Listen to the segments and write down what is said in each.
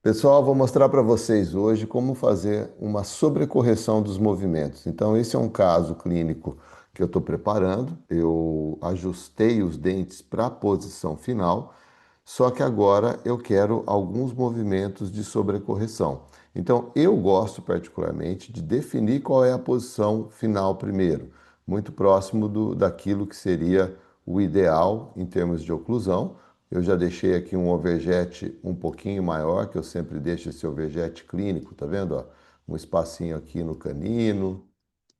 Pessoal, vou mostrar para vocês hoje como fazer uma sobrecorreção dos movimentos. Então, esse é um caso clínico que eu estou preparando. Eu ajustei os dentes para a posição final, só que agora eu quero alguns movimentos de sobrecorreção. Então, eu gosto particularmente de definir qual é a posição final primeiro, muito próximo daquilo que seria o ideal em termos de oclusão. Eu já deixei aqui um overjet um pouquinho maior, que eu sempre deixo esse overjet clínico, tá vendo? Ó? Um espacinho aqui no canino,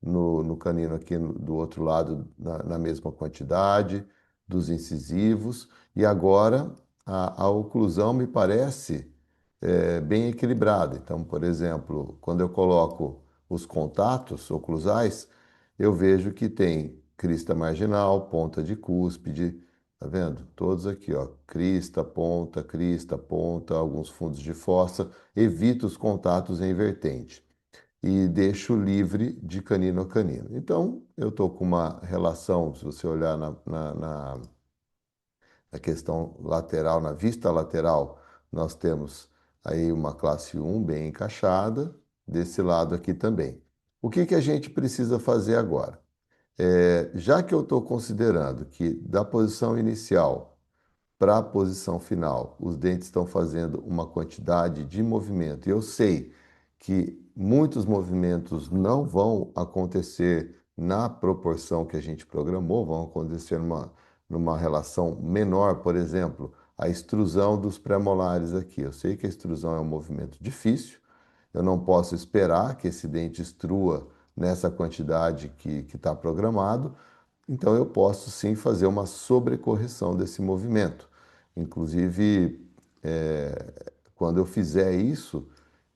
no canino aqui do outro lado na mesma quantidade, dos incisivos. E agora a oclusão me parece bem equilibrada. Então, por exemplo, quando eu coloco os contatos oclusais, eu vejo que tem crista marginal, ponta de cúspide, tá vendo? Todos aqui, ó, crista, ponta, alguns fundos de fossa. Evito os contatos em vertente e deixo livre de canino a canino. Então, eu estou com uma relação, se você olhar na questão lateral, na vista lateral, nós temos aí uma classe 1 bem encaixada, desse lado aqui também. O que que a gente precisa fazer agora? Já que eu estou considerando que da posição inicial para a posição final, os dentes estão fazendo uma quantidade de movimento. E eu sei que muitos movimentos não vão acontecer na proporção que a gente programou, vão acontecer numa relação menor, por exemplo, a extrusão dos pré-molares aqui. Eu sei que a extrusão é um movimento difícil, eu não posso esperar que esse dente extrua nessa quantidade que está programado, então eu posso sim fazer uma sobrecorreção desse movimento. Inclusive, quando eu fizer isso,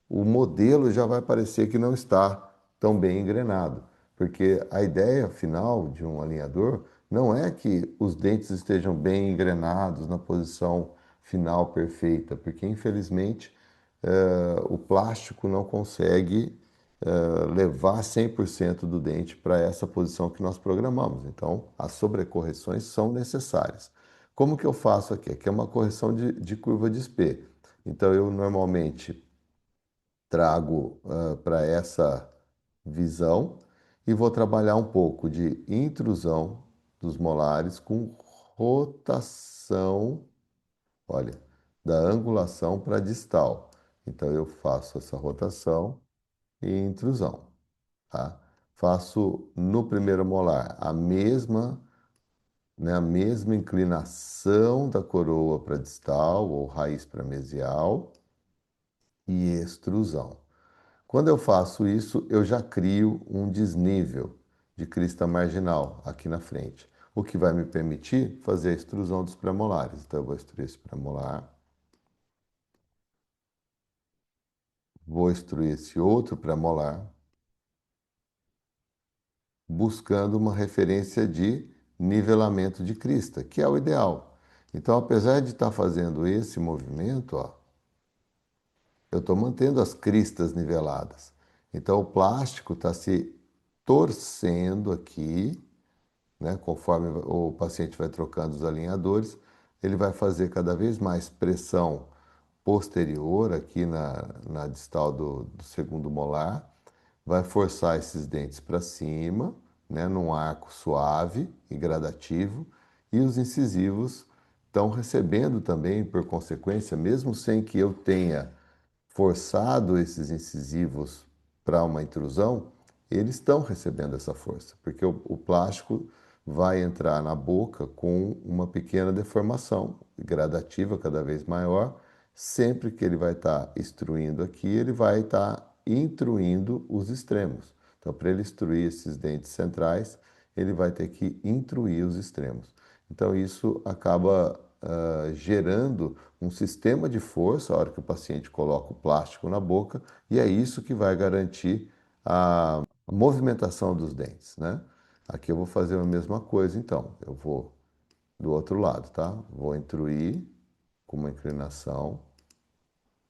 o modelo já vai parecer que não está tão bem engrenado, porque a ideia final de um alinhador não é que os dentes estejam bem engrenados na posição final perfeita, porque infelizmente o plástico não consegue levar 100% do dente para essa posição que nós programamos. Então, as sobrecorreções são necessárias. Como que eu faço aqui? Aqui é uma correção de curva de Spee. Então, eu normalmente trago para essa visão e vou trabalhar um pouco de intrusão dos molares com rotação, olha, da angulação para distal. Então eu faço essa rotação e intrusão, tá? Faço no primeiro molar a mesma inclinação da coroa para distal ou raiz para mesial e extrusão. Quando eu faço isso, eu já crio um desnível de crista marginal aqui na frente, o que vai me permitir fazer a extrusão dos premolares. Então, eu vou extruir esse premolar, vou extruir esse outro premolar, buscando uma referência de nivelamento de crista, que é o ideal. Então, apesar de estar fazendo esse movimento, ó, eu estou mantendo as cristas niveladas. Então, o plástico está se torcendo aqui, né? Conforme o paciente vai trocando os alinhadores, ele vai fazer cada vez mais pressão posterior aqui na distal do segundo molar, vai forçar esses dentes para cima, né? Num arco suave e gradativo, e os incisivos estão recebendo também, por consequência, mesmo sem que eu tenha forçado esses incisivos para uma intrusão, eles estão recebendo essa força, porque o plástico vai entrar na boca com uma pequena deformação gradativa cada vez maior. Sempre que ele vai estar extruindo aqui, ele vai estar intruindo os extremos. Então, para ele extruir esses dentes centrais, ele vai ter que intruir os extremos. Então, isso acaba gerando um sistema de força a hora que o paciente coloca o plástico na boca, e é isso que vai garantir a movimentação dos dentes, né? Aqui eu vou fazer a mesma coisa, então. Eu vou do outro lado, tá? Vou intruir com uma inclinação.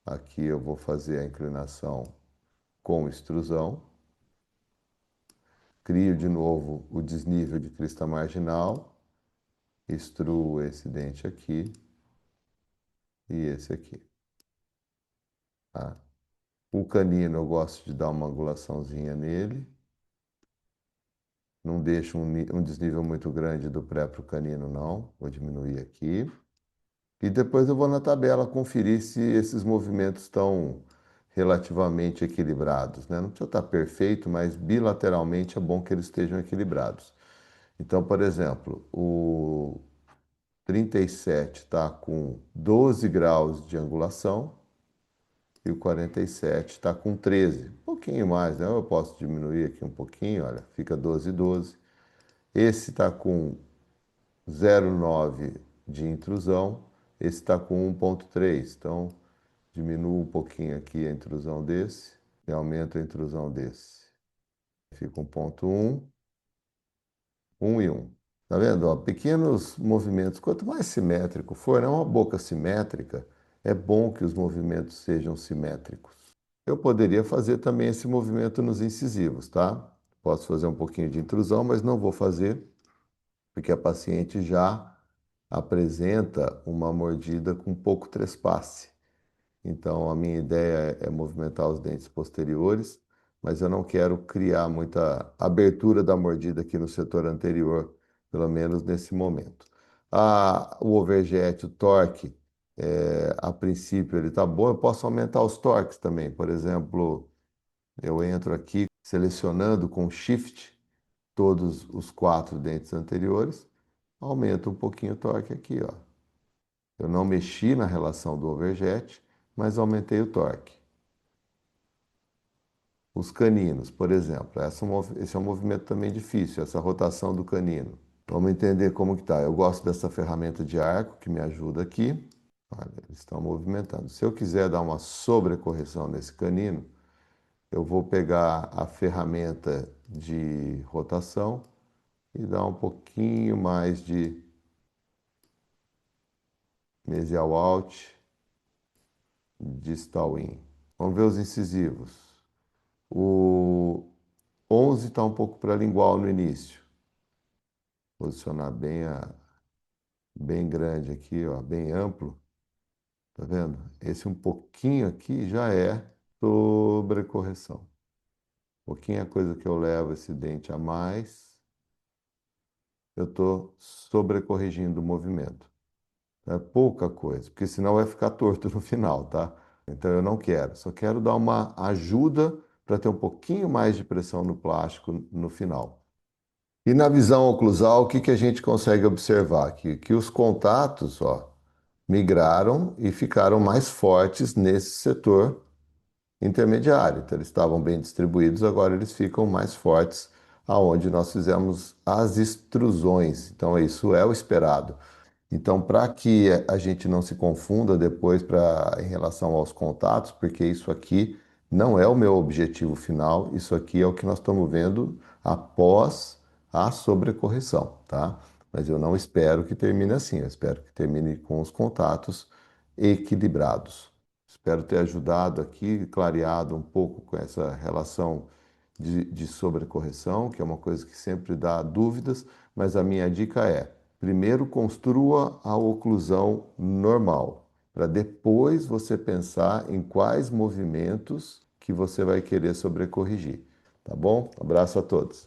Aqui eu vou fazer a inclinação com extrusão. Crio de novo o desnível de crista marginal. Extruo esse dente aqui e esse aqui. tá? O canino eu gosto de dar uma angulaçãozinha nele. Não deixo um desnível muito grande do pré para o canino, não. Vou diminuir aqui. E depois eu vou na tabela conferir se esses movimentos estão relativamente equilibrados, né? Não precisa estar perfeito, mas bilateralmente é bom que eles estejam equilibrados. Então, por exemplo, o 37 está com 12 graus de angulação e o 47 está com 13. Um pouquinho mais, né? Eu posso diminuir aqui um pouquinho, olha, fica 12 e 12. Esse está com 0,9 de intrusão, esse está com 1,3. Então, diminuo um pouquinho aqui a intrusão desse e aumento a intrusão desse. Fica 1,1, 1 e 1. Tá vendo? Ó, pequenos movimentos. Quanto mais simétrico for, né? Uma boca simétrica, é bom que os movimentos sejam simétricos. Eu poderia fazer também esse movimento nos incisivos, tá? Posso fazer um pouquinho de intrusão, mas não vou fazer, porque a paciente já apresenta uma mordida com pouco trespasse. Então, a minha ideia é movimentar os dentes posteriores, mas eu não quero criar muita abertura da mordida aqui no setor anterior, pelo menos nesse momento. O overjet, o torque, a princípio ele está bom, eu posso aumentar os torques também. Por exemplo, eu entro aqui selecionando com Shift todos os 4 dentes anteriores, aumento um pouquinho o torque aqui, ó. Eu não mexi na relação do overjet, mas aumentei o torque. Os caninos, por exemplo, esse é um movimento também difícil, essa rotação do canino. Vamos entender como que tá. Eu gosto dessa ferramenta de arco que me ajuda aqui. Olha, eles estão movimentando. Se eu quiser dar uma sobrecorreção nesse canino, eu vou pegar a ferramenta de rotação e dar um pouquinho mais de mesial out, distal in. Vamos ver os incisivos. O 11 está um pouco para lingual no início. Posicionar bem grande aqui, ó, bem amplo. Tá vendo? Esse um pouquinho aqui já é sobrecorreção. Um pouquinho é coisa que eu levo esse dente a mais, eu estou sobrecorrigindo o movimento. É pouca coisa, porque senão vai ficar torto no final, tá? Então eu não quero, só quero dar uma ajuda para ter um pouquinho mais de pressão no plástico no final. E na visão oclusal, o que que a gente consegue observar? Que os contatos, ó, migraram e ficaram mais fortes nesse setor intermediário. Então, eles estavam bem distribuídos, agora eles ficam mais fortes aonde nós fizemos as extrusões. Então, isso é o esperado. Então, para que a gente não se confunda depois em relação aos contatos, porque isso aqui não é o meu objetivo final, isso aqui é o que nós estamos vendo após a sobrecorreção, tá? Mas eu não espero que termine assim, eu espero que termine com os contatos equilibrados. Espero ter ajudado aqui, clareado um pouco com essa relação de sobrecorreção, que é uma coisa que sempre dá dúvidas, mas a minha dica é: primeiro construa a oclusão normal, para depois você pensar em quais movimentos que você vai querer sobrecorrigir. Tá bom? Abraço a todos.